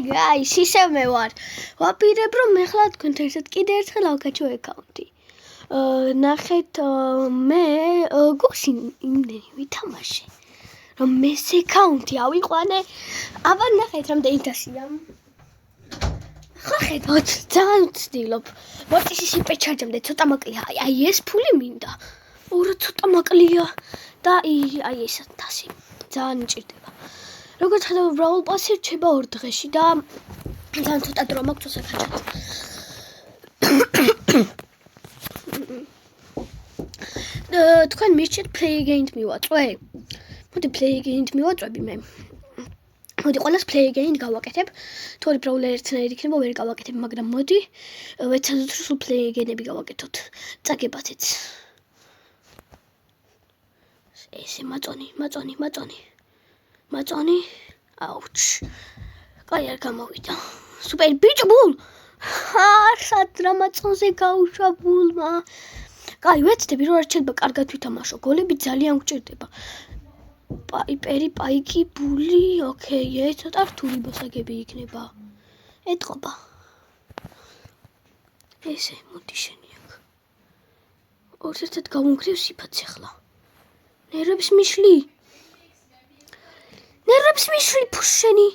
guys, ისევ მე ვარ. ვაპირებ რომ მე ხლა თქვენთან ერთად კიდე ერთხელ ავკაჩო აკაუნტი. ნახეთ მე გულში იმდენი ვითამაშე. რომ მეს აკაუნტი ავიყვანე. აბა ნახეთ რამდენი დასია. ხო ხედავთ, ძალიან ვცდილობ. მოტის ისე პეჩარჯამდე ცოტა მაკლია. აი ეს ფული მინდა. ორა ცოტა მაკლია და აი ეს 1000. ძალიან მჭირდება. როგორც ხედავ ბრაულ პასი რჩება 2 დღეში და ძალიან ცოტა დრო მაქვს საკაჩად. თქვენ მირჩეთ play again მივაწვე? მოდი play again მივაწვები მე. მოდი ყველას play again გავაკეთებ. თორე ბრაულერ ერთნაირი იქნება ვერ გავაკეთებ, მაგრამ მოდი ვეცადოთ რომ სულ play again-ები გავაკეთოთ. წაგებათეთ. ესე მაწონი. აუჩ. კაი არ გამოვიდა. სუპერ ბიჭო ბულ. სად რა მაწონზე გაუშვა ბულმა. კაი ვეცდები რომ არ შეიძლება კარგად ვითამაშო. გოლები ძალიან გვჭირდება. პაიპერი, პაიკი, ბული, ოკეი, ეს ცოტა რთული მოსაგები იქნება. ეტყობა. ესე მოდი შენი აქ. ორ-ერთად გავუნგრევ სიფათს ახლა. ნერვებს მიშლი ფუშენი.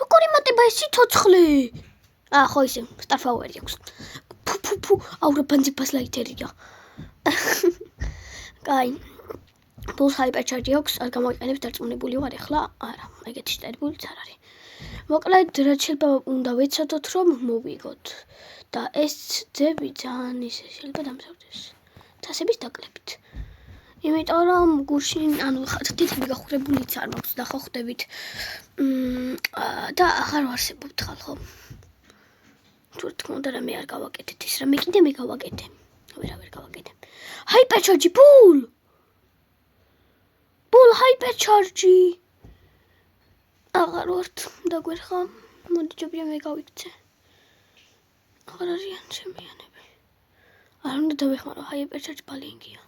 როგორი მატება ეს სიცოცხლე? ხო ისე სტარფაუერი აქვს. ფუ აურა ბანძიფას ლაითერია. კაი. ბულს ჰაიპერჩარჯი აქვს, არ გამოვიყენებ დარწმუნებული ვარ ახლა. არა, ეგეთი შტერბულიც არ არის. მოკლედ რაც შეიძლება უნდა ვეცადოთ რომ მოვიგოთ. და ეს ძები ძალიან ისე შეიძლება დამზადდეს. თასების დაკლებით. იმიტომ რომ გულში ანუ თითები გახურებულიც არ მაქვს და ხო ხვდებით. და აღარ ვარსებობთ ხალხო. თუ თქმა უნდა რამე არ გავაკეთეთ ის რამე კიდე მე გავაკეთე. ვერ გავაკეთე. ჰაიპერჩარჯი ბულ ჰაიპერჩარჯი. აღარ ვართ დაგვერხა. მოდი ჯობია მე გავიქცე. აღარ არიან ჩემიანები. არ უნდა დავეხმარო ჰაიპერჩარჯი ბალინგია.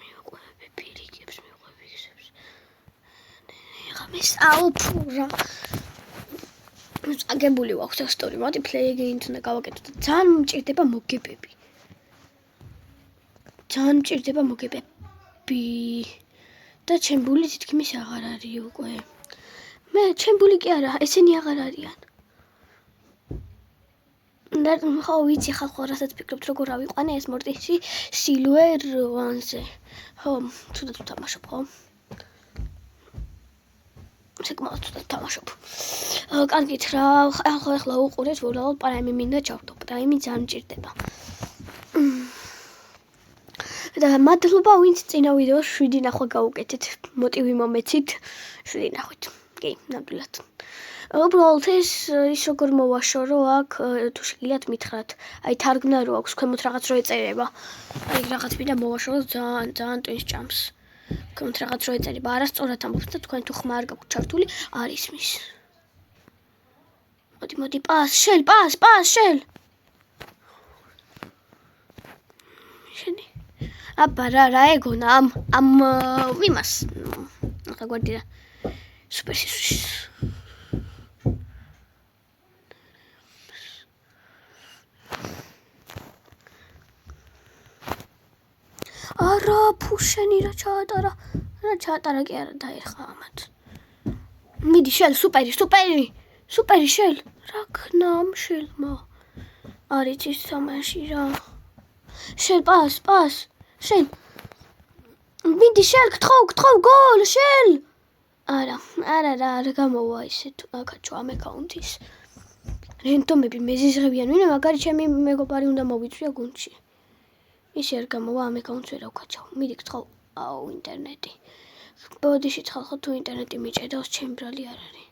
მივყვები პირიქებს. ღამეს აუფურა. აგებული ვაქვს ასტორი. მოდი play again უნდა გავაკეთოთ. ძალიან მჭირდება მოგებები. და ჩემბული თითქმის აღარ არის უკვე. მე ჩემბული კი არა, ესენი აღარ არიან. და ხო ვიცი ხალხო რასაც ფიქრობთ როგორ ავიყვანე ეს მორტისი silver one-ზე. ხო, თუდად ვთამაშობ ხო? საკმაოდ თუდად ვთამაშობ. კარგით რა, ახლა უყურეთ ვუბრალოდ პრაიმი მინდა ჩავდო. პრაიმი ძალიან მჭირდება. და მადლობა ვინც წინა ვიდეოს 7 ნახვა გაუკეთეთ. მოტივი მომეცით 7 ნახვით. კი, ნამდვილად. უბრალოდ ის როგორ მოვაშორო აქ თუ შეგიძლიათ მითხრათ. აი თარგმნა რო აქვს ქვემოთ რაღაც რო ეწერება. აი რაღაც მინდა მოვაშოროთ ძალიან ტვინს ჭამს. ქვემოთ რაღაც რო ეწერება. არასწორად ამბობთ და თქვენ თუ ხმა არ გაქვთ ჩართული არ ისმის. მოდი პას შელ. შენი აბა რა ეგონა ამ იმას. ახლა გვარდია სუპერ სისუში. არა ფუშენი რა ჩაატარა კი არა დაერხა ამათ. მიდი შელ სუპერი შელ. რა ქნამ შელმა. არის ის სამაში რა. შელ პას. შელ. მიდი შელ გთხოვ გოლ შელ. არა არ გამოვა ისე აკაჩო ამ აკაუნტის. რენდომები მეზიზღებიან ვინმე მაგარი ჩემი მეგობარი უნდა მოვიწვია გუნდში. ისე არ გამოვა ამ აკაუნტს ვერ ავკაჩავ. მიდი გთხოვ ინტერნეტი. ბოდიში ხალხო თუ ინტერნეტი მიჭედავს ჩემ ბრალი არ არის.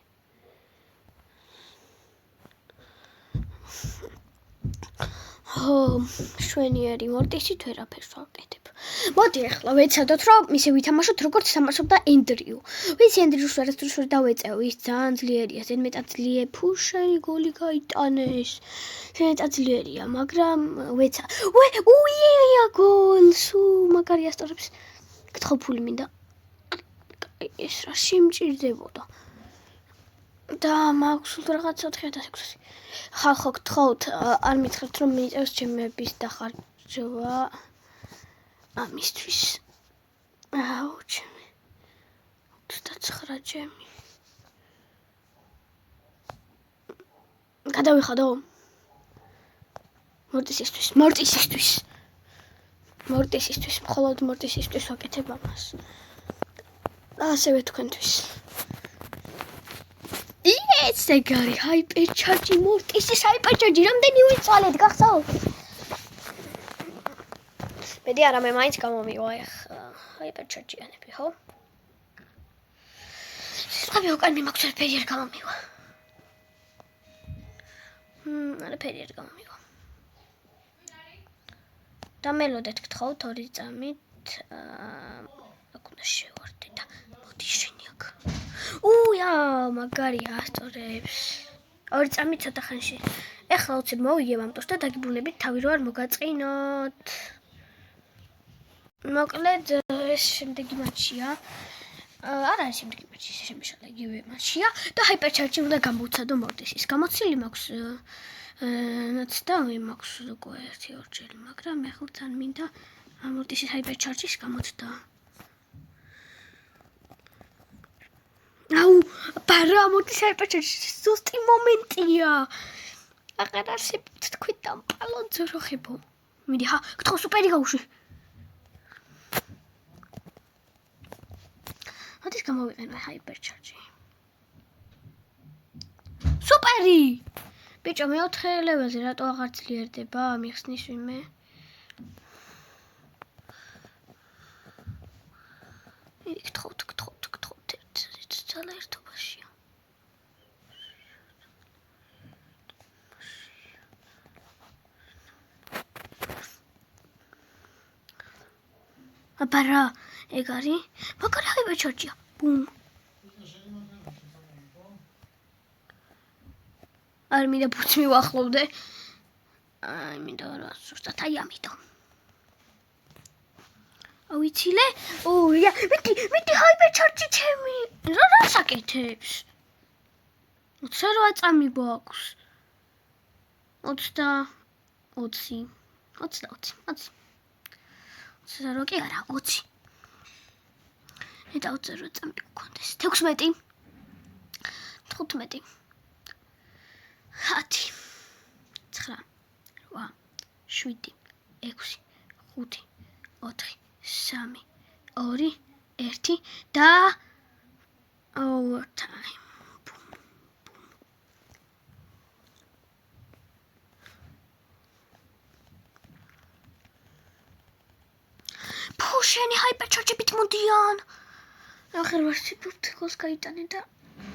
შვენიერი მორტისი თუ ვერაფერს ვაკეთებ. მოდი ახლა ვეცადოთ რომ ისე ვითამაშოთ როგორც თამაშობდა ენდრიუ. ვიცი ენდრიუს ვერასდროს ვერ დავეწევ, ის ძალიან ძლიერია, ზედმეტად ძლიერ ფუშენი გოლი გაიტანეს. ზედმეტად ძლიერია, მაგრამ ვეცა. უია გოლ, სუ მაგარი ასწორებს. გთხოვ ფული მინდა. ეს რა სიმჭირდებოდა. და მაქვს რაღაცა 4600. ხალხო გთხოვთ, არ მითხრათ რომ მიიწევს ჩემების დახარჯვა ამისთვის. აუ, ჩემი 29 ჩემი. გადავიხადო. მორტისისთვის, მხოლოდ მორტისისთვის ვაკეთებ ამას. ასევე თქვენთვის. ეს ეგარი ჰაიპერჩარჯი მორტისის ჰაიპერჩარჯი რამდენი ვიწვალეთ გახსოვთ? მედი არა მე მაინც გამომივა ახლა ჰაიპერჩარჯიანები ხო? სიტყვები უკან მიმაქვს ფერი არ გამომივა. არა ფერი არ გამომივა. და მელოდეთ გთხოვთ 2 წამით აქ უნდა შევარდე და მოდი შენი აქ. უია, მაგარია ასწორებს. 2 წამით ცოტა ხანში. ეხლა უცებ მოვიგებ ამ ტურს და დაგიბრუნებით თავი რო არ მოგაწინოთ. მოკლედ ეს შემდეგი მატჩია. არ არის შემდეგი მატჩი, შემიშალა იგივე მატჩია და ჰაიპერჩარჯი უნდა გამოვცადო მორტისის. გამოცილი მაქვს ნაცდა მაქვს უკვე 1-2 ჯერ, მაგრამ ეხლა თან მინდა მორტისის ჰაიპერჩარჯის გამოცდა. აუ, ბარა მორტისის ჰაიპერჩარჯი ზუსტი მომენტია. აღარ არსებობთ თქვენ დამპალო ძროხებო. მიდი ხა, გთხოვ სუპერი გავუშვი. მოდი გამოვიყენო ჰაიპერჩარჯი. სუპერი! ბიჭო, მე 4 ლეველზე რატო აღარ ძლიერდება? მიხსნის ვინმე? გთხოვთ, ერთ ძალა ერთობაშია. აბარა, ეგ არის? მაგარი ჰაიპერჩარჯია. ბუმ. არ მინდა ბუც მივახლოვდე. მინდა რა ზუსტად აი ამიტომ. ავიცილე? ოია, მიდი ჰაიპერჩარჯი ჩემი. რა საკეთებს? 28 წამი გვაქვს. 20. რა კი არა, 20. მე დავწერო წამი გქონდეს. 16. 15. 10, 9, 8, 7, 6, 5, 4, 3, 2, 1 და overtime. შენი ჰაიპერჩარჯებით მოდიან. აღარ ვარ სიბრთ გოლს გაიტანე და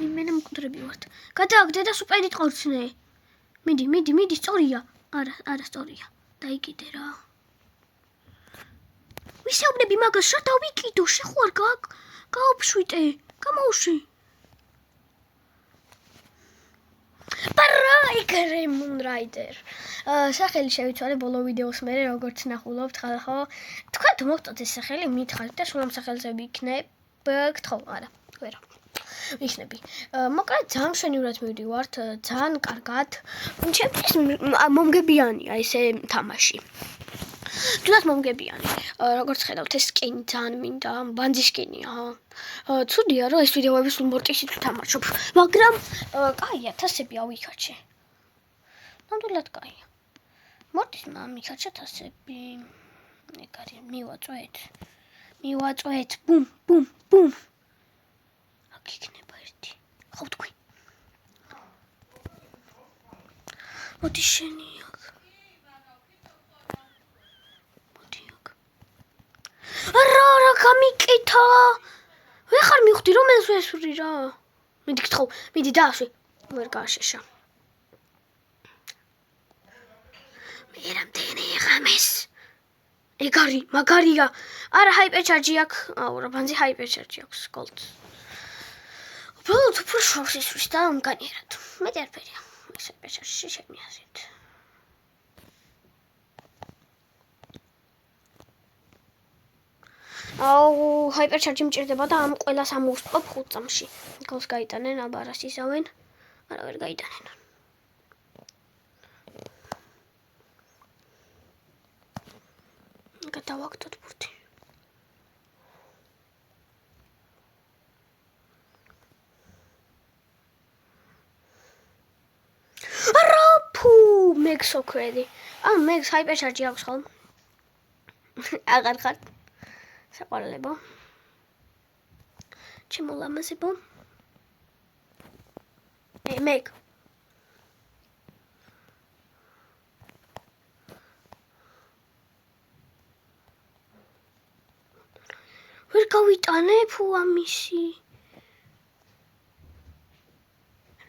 იმენა მკვდრები ვართ. გადააგდე და სუპერით ყორცნე. მიდი, სწორია. არა სწორია. დაიკიდე რა. ვისეუბნები მაგას, რა დავიკიდო, შეხوار გაოფშვიდე. გამოუშვი. პარაიკერე მუნრაიდერ. სახელი შევიცვალე ბოლო ვიდეოს მერე როგორც ნახულობთ ხო? თქვენ თუ მოგწონთ ეს სახელი, მითხარით და სულ ამ სახელზე ვიქნებ. გთხოვ, არა, ვერა. ვიქნები. მოკლედ ძალიან მშვენივრად მივდივართ, ძალიან კარგად. ჩემთვის მომგებიანია ესე თამაში. თუნდაც მომგებიანი. როგორც ხედავთ, ეს სკინი ძალიან მინდა, ბანძი სკინია. ცუდია რომ ეს ვიდეოები სულ მორტისით ვთამაშობ, მაგრამ კაია, თასები ავიქაჩე. ნამდვილად კაია. მორტის მამიქაჩა თასები. ეგ არის, მივაწვეთ. ბუმ. აქ იქნება ერთი. ხო თქვი. მოდი შენი აქ. არა გამიკეთა. ვეხარ მივხვდი რომ ეს ვესვრი რა. მიდი გთხოვ, მიდი დააშვი. ვერ გააშეშა. მე რამდენი ღამეს. ეგ არის, მაგარია. არა ჰაიპერჩარჯი აქვს. აუ რა ბანძი ჰაიპერჩარჯი აქვს გოლდ. უბრალოდ უფრო შორს ისვრის და განიერად. მეტი არაფერია. ეს ჰაიპერჩარჯი ჩემი აზრით. აუ, ჰაიპერჩარჯი მჭირდება და ამ ყველას ამოვსწრობ 5 წამში. გავს გაიტანენ, აბარას ისავენ. არა ვერ გაიტანენ. გადავაგდოთ ბურთი. არა, ფუ, მეგს ოქრედი. მეგს ჰაიპერჩარჯი აქვს ხოლმე. აღარ ხარ. საყვარელებო. ჩემო ლამაზებო. მეგ. ვერ გავიტანე ფუ ამისი.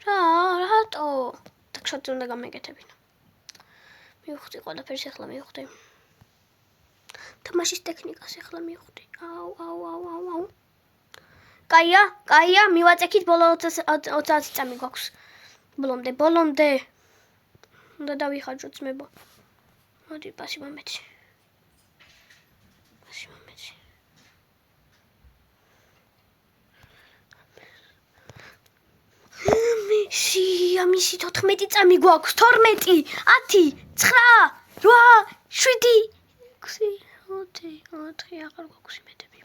რატო? დაგშოთ უნდა გამეკეთებინა. მივხვდი ყველაფერს ახლა მივხვდი. თამაშის ტექნიკას ახლა მივხვდი. აუ. კაია, მივაწექით ბოლო 30 წამი გვაქვს. ბოლომდე. უნდა დავიხარჯო ძმებო. მოდი პასი მომეცი. ამისი 14 წამი გვაქვს, 12, 10, 9, 8, 7, 6, 5, 4 აღარ გვაქვს იმედები.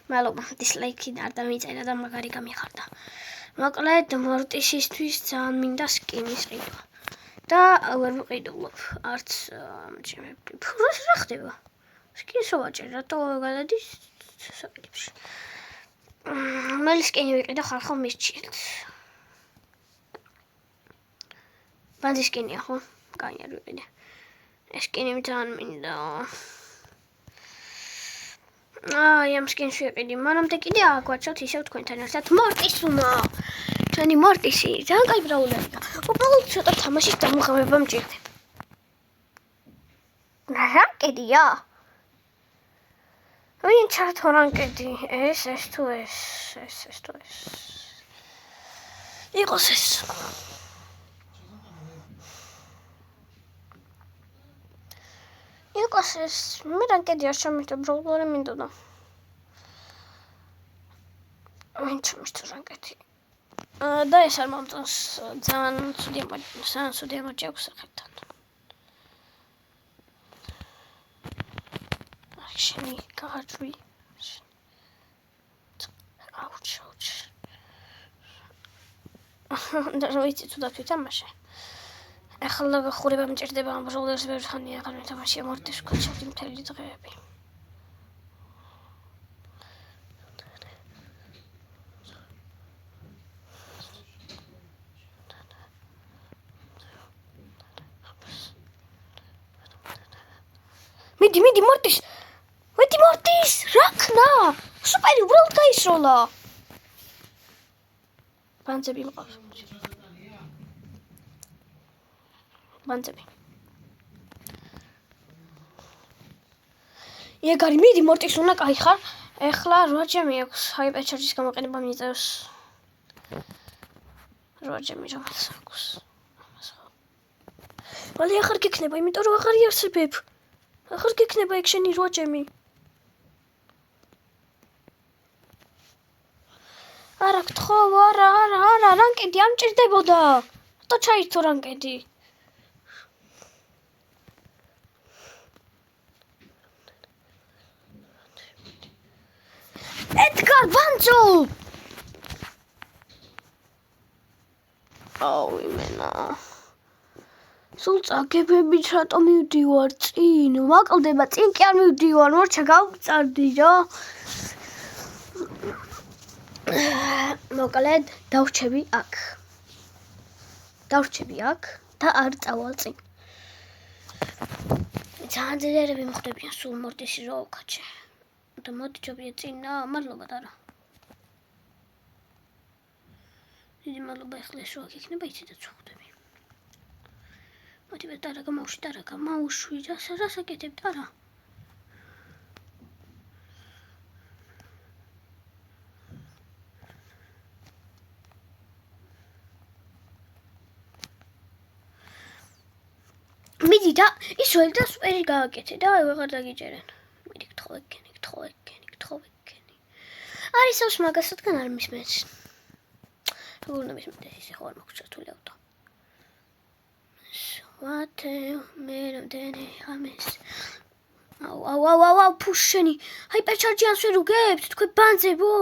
მადლობა, დისლაიკი არ დამიწერა და მაგარი გამიხარდა. მოკლედ, მორტისისთვის ძალიან მინდა სკინის ყიდვა. და ვერ ვიყიდულობ არც ჩემები. რა ხდება? სკინს ვაჭერ, რატო გადადის საკითხში. მელი სკინი ვიყიდო ხალხო მისჩიეთ. ბანძი სკინია ხო? კაი არ ვიყიდე. ეს სკინი ძალიან მინდა. ამ სკინს ვიყიდი, მანამდე კიდე აგვაჩვენოთ ისევ თქვენთან ერთად მორტისუნა. ჩვენი მორტისი ძალიან კაი ბრაულერია. უბრალოდ ცოტა თამაშის დამოღებება მჭირდება. რანკედია? ვინ ჩართო რანკედი? ეს თუ ეს. იყოს ეს. მე რანკედი არ ჩამიშდა, ბრაულერი მინდოდა. ვინ ჩამიშდა რანკედი? და ეს არ მომწონს, ძალიან ცუდი ემოჯი აქვს სახელთან. შენი გააჭვი. აუჩ. და როიცი თუ დათვითამაშე. ახლა ხურება მჭირდება ამ ბრაულერს ვერ ხანი აღარ მეთამაშია მორტის კოჩები მთელი დღეები. მიდი მორტის, რა ქნა? სუპერი, უბრალოდ გაისროლა. ბანძები მყავს. ბანძები. ეგარი, მიდი მორტის უნდა კაი ხარ. ეხლა 8 ჯემი აქვს, ჰაიპერჩარჯის გამოყენება მიწევს. 8 ჯემი რომელიც აქვს. მალე ახარ გექნება, იმიტომ რომ აღარ იარსებებ. ახარ გექნება ეგ შენი 8 ჯემი. არა გთხოვ, არა, რანკედი არ მჭირდებოდა. რატო ჩაირთო რანკედი? ედგარ ბანძო! აუ იმენა. სულ წაგებებით რატო მივდივარ წინ? მაკლდება წინ კი არ მივდივარ, მორჩა გავწარდი რა. მოკლედ დავრჩები აქ და არ წავალ წინ. ძალიან ძლიერები მოხდებიან სულ მორტისი რო ვქაჩე. და მოდი ჯობია წინა, მადლობა დარა. დიდი მადლობა, ეხლა ეს რო აქ იქნება, იცით ვხვდები. მოდი დარა გამავშვი, რას აკეთებ დარა? ის ველი და სპერი გააკეთე და ვეღარ დაგიჯერენ. მიდი გთხოვ ეგენი. არის ავს მაგას რადგან არ მისმენს. როგორ უნდა მისმენდეს ისე ხო არ მაქვს ჩართული ავტო. მე რამდენი ამის. აუ ფუშენი. ჰაიპერჩარჯიანს ვერ უგებთ თქვენ ბანძებო.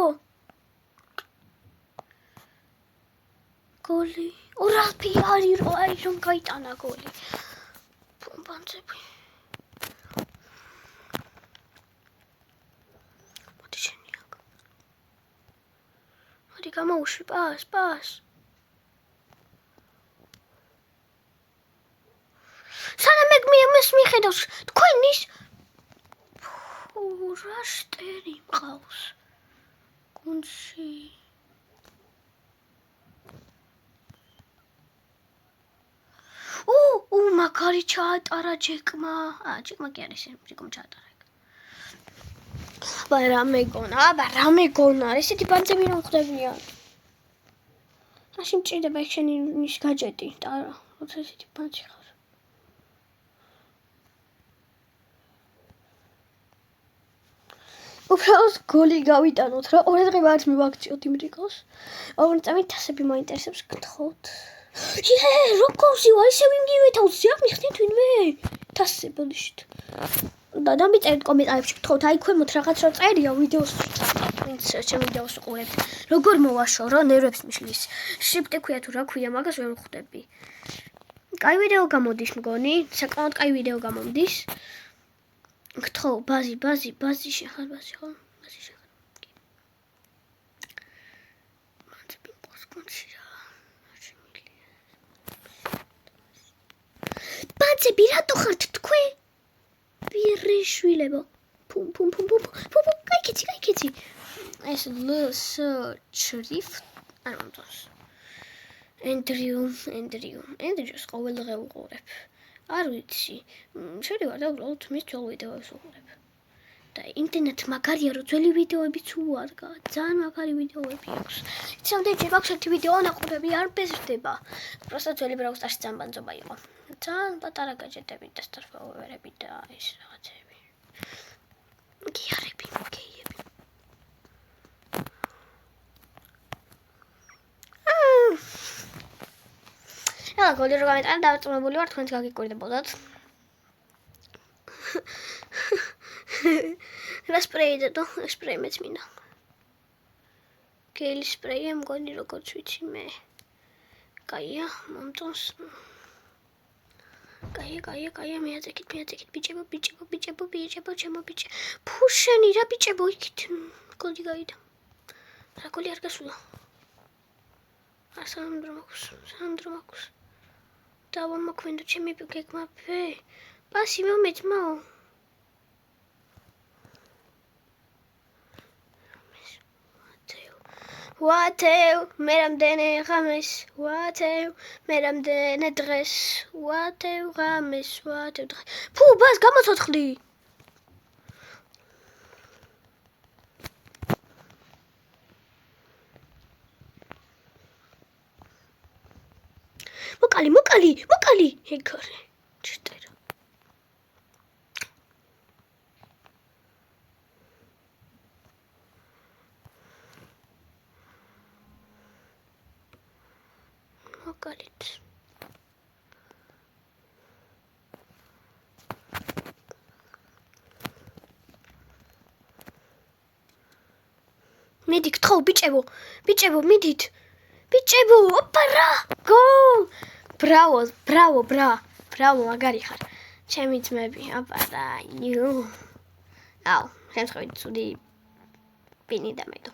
გოლი. ორალფი არის რომ გაიტანა გოლი. ბანძები. მოდი შენიაკ. მოდი გამოვუშვი პას. სანამ მეს მიხედავს თქვენის რა შტერი მყავს გუნდში. მაგარი ჩაატარა ჯეკმა. ჯეკმა კი არის, ჯეკმა ჩაატარა. რა მეგონა, ესეთი ბანძები რომ ხდებიან. მაშინ მჭირდება ეგ შენი გაჯეტი, ტარა, როცა ესეთი ბანძი ხარ. უბრალოდ გოლი გავიტანოთ რა. ორი დღე არ მივაქციოთ იმ რიგოს. ოღონდ თასები მაინტერესებს გთხოვთ. როგორი ვარ ისე ვიმგივე თავს მიხდით ვინმე თასზე ბოდიშით. და დამიწერეთ კომენტარებში გთხოვთ აი ქვემოთ რაღაც რო წერია ვიდეოს ვინც ჩემ ვიდეოს უყურებთ. როგორ მოვაშორო ნერვებს მიშლის. შიფტი ქვია თუ რა ქვია მაგას ვერ ვხვდები. კაი ვიდეო გამოდის მგონი, საკმაოდ კაი ვიდეო გამომდის. გთხოვ ბაზი შეხარ ბაზი ხო? ბაზი შეხარ. მანძები კოსკონში რა. ბანძები რატო ხართ თქვენ? პირიშვილებო. პუმ. კაიქეცი. ეს ლს შრიფტ არ მომწონს. ენდრიუს ყოველდღე უყურებ. არ ვიცი. შევიდივარ და უბრალოდ მის ძველ ვიდეოებს უყურებ. და ინტერნეტ მაგარია რომ ძველი ვიდეოებიც უარგა. ძალიან მაგარი ვიდეოები აქვს. იცი რამდენი ჯერ მაქვს ერთი ვიდეო ნაყურები არ ბეზრდება. პროსტა ძველი ბრაუსტარში ძალიან ბანძობა იყო. ძალიან პატარა გაჯეტები და სტარფაუერები და ის რაღაცები. გიარები. გოლი რო გამეტანა დავწმუნებული ვარ თქვენც გაგიკვირდებოდათ. რა სპრეი დადო? სპრეი მეც მინდა. გელი სპრეი მგონი როგორც ვიცი მე. კაია, მომწონს. კაია, მეაწეკით, ბიჭებო, ჩემო ბიჭე. ფუშენი რა ბიჭებო იქით. გოლი გაიდა. რა გოლი არ გასულა. სანდრო მაქვს. დავა მოქვენდა ჩემი გეგმაფე. პასი მომეწმაო. ვათევ, მე რამდენი ღამეს, ვათევ, მე რამდენი დღეს, ვათევ ღამეს, ვათევ დღეს. ფუ, ბას გამოცოცხლი. მოკალი. ეგარი. ჩტერა. მოკალით. მიდი გთხოვ ბიჭებო, მიდით. ბიჭებო, ოპა რა! გოლ! ბრავო, მაგარი ხარ. ჩემი ძმები, ოპა და შემთხვევით ცუდი პინი დამედო.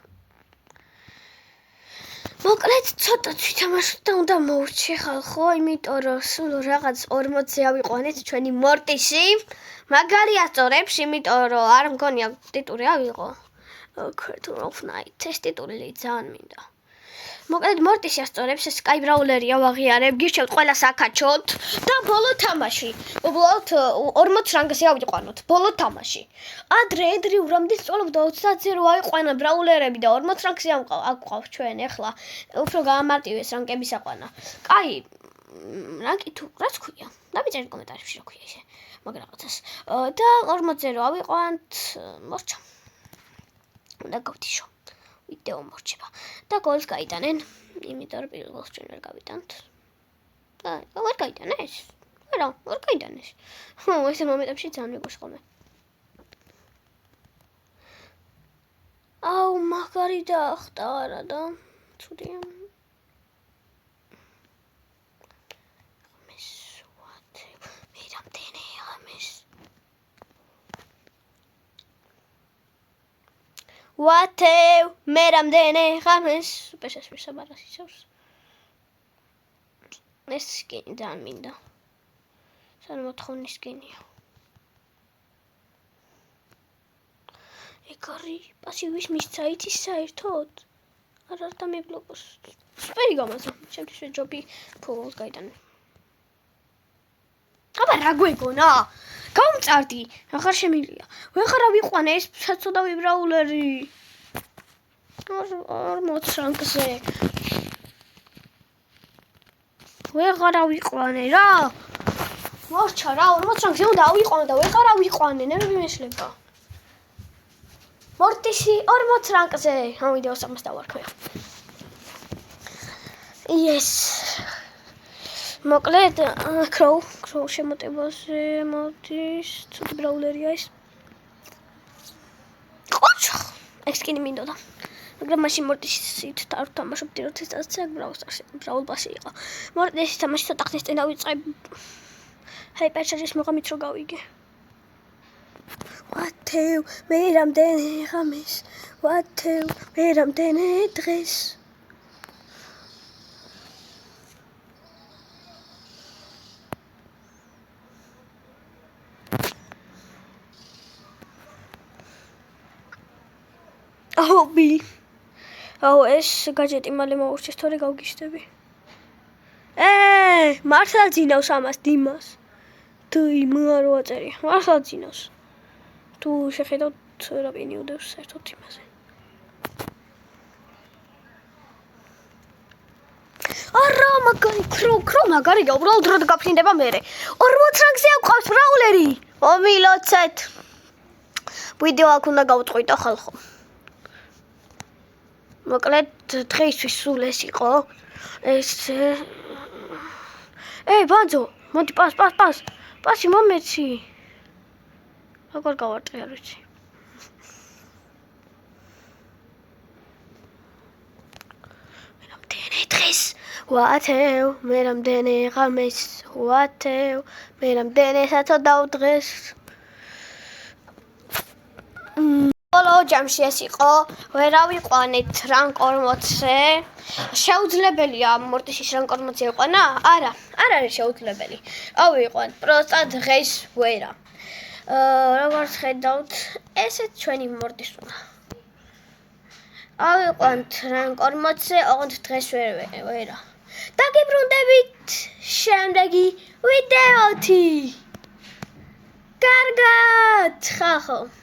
მოკლედ ცოტა თვითამაშოთ და უნდა მოვრჩი ხალხო, იმიტომ რომ სულ რაღაც 40-ზე ავიყვანეთ ჩვენი მორტისი. მაგარი ასწორებს, იმიტომ რომ არ მგონია ტიტული ავიღო. Curtain of Night. ეს ტიტული ძალიან მინდა. მოკლედ მორტისი ასწორებს, ეს Sky Brawler-ია ვაღიარებ, გირჩევთ ყველა საკაჩოთ და ბოლო თამაში. უბრალოდ 40 რანგზე ავიყვანოთ, ბოლო თამაში. ადრე ურამდის სწავლობდა 30-ზე რო აიყვანა ბრაულერები და 40 რანგზე აგვყავთ ჩვენ ახლა. უფრო გაამარტივეს რანგების აყვანა. კაი, რანკი თუ რაც ქვია? დამიწერეთ კომენტარებში რა ქვია ისე. მაგ რაღაცას. და 40-ზე რო ავიყვანთ, მორჩა. უნდა გავთიშო. ვიდეო მორჩება. და გოლს გაიტანენ. იმიტომ რომ პირველ გოლს ჩვენ ვერ გავიტანთ. ვერ გაიტანეს? არა, ვერ გაიტანეს. ესე მომენტებში ძალიან მეგობრს ხოლმე. აუ, მაგარი დაახტა არა და ცუდია. ვათევ, მე რამდენი ხამეს სუპერშესვის საბარას იცავს. ეს სკინი ძალიან მინდა. მოთხოვნის სკინია. ეგარი, პასი ვის მისცა იცის საერთოდ? არა და მიბლოკოს. სპერი გამაცა, შემთხვევით ჯობი ფულს გაიტანე. აბა რა გვეგონა? გამწარდი, აღარ შემილია. ვეღარ ავიყვანე ეს საცოდა ვიბრაულერი. 40 ფრანკზე. ვეღარ ავიყვანე რა. მორჩა რა, 40 ფრანკზე უნდა ავიყვანე და ვეღარ ავიყვანე, ნერვი მეშლება. მორტისი 40 ფრანკზე. ამ ვიდეოს ამას დავარქვე. Yes. მოკლედ, კროუ შემოტებაზე მოდის, ცუდი ბრაულერია ეს. ყოჩ! ეს სკინი მინდოდა. მაგრამ მაშინ მორტისით არ ვთამაშობდი, როდესაც ბრაულ პასი იყო. მორტისით თამაში ცოტა ხნის წინ დავიწყე. ჰაიპერჩარჯის მოღამით რო გავიგე. ვათევ, მე რამდენი ღამეს, ვათევ, მე რამდენი დღეს. აუ ეს გაჯეტი მალე მოურჩეს თორე გავგიშდები. მართლა ძინავს ამას დიმას. დიმა რო აწერი. მართლა ძინავს. თუ შეხედავთ რა პენი უდევს საერთოდ იმაზე. არა მაგარი კროუ მაგარია უბრალოდ რო გაფრინდება მერე. 40 ფრანკზე აქვს ბრაულერი. მომილოცეთ. ვიდეო აქ უნდა გავწყვიტო ხალხო. მოკლედ დღეისთვის სულ ეს იყო. ბანძო, მოდი პას. პასი მომეცი. როგორ გავარტყი არ ვიცი. მე რამდენი დღეს, ვათევ, მე რამდენი ღამეს, ვათევ, მე რამდენი სათოდავ დღეს. ბოლო ჯამში ეს იყო, ვერ ავიყვანეთ რანკ 40-ზე. შეუძლებელია მორტისის რანკ 40-ზე იყვანა? არა, არ არის შეუძლებელი. ავიყვან, პროსტა დღეს ვერა. როგორც ხედავთ, ესეც ჩვენი მორტის უნდა. ავიყვანთ რანკ 40-ზე, ოღონდ დღეს ვერა. დაგიბრუნდებით შემდეგი ვიდეოთი. კარგად, ხალხო.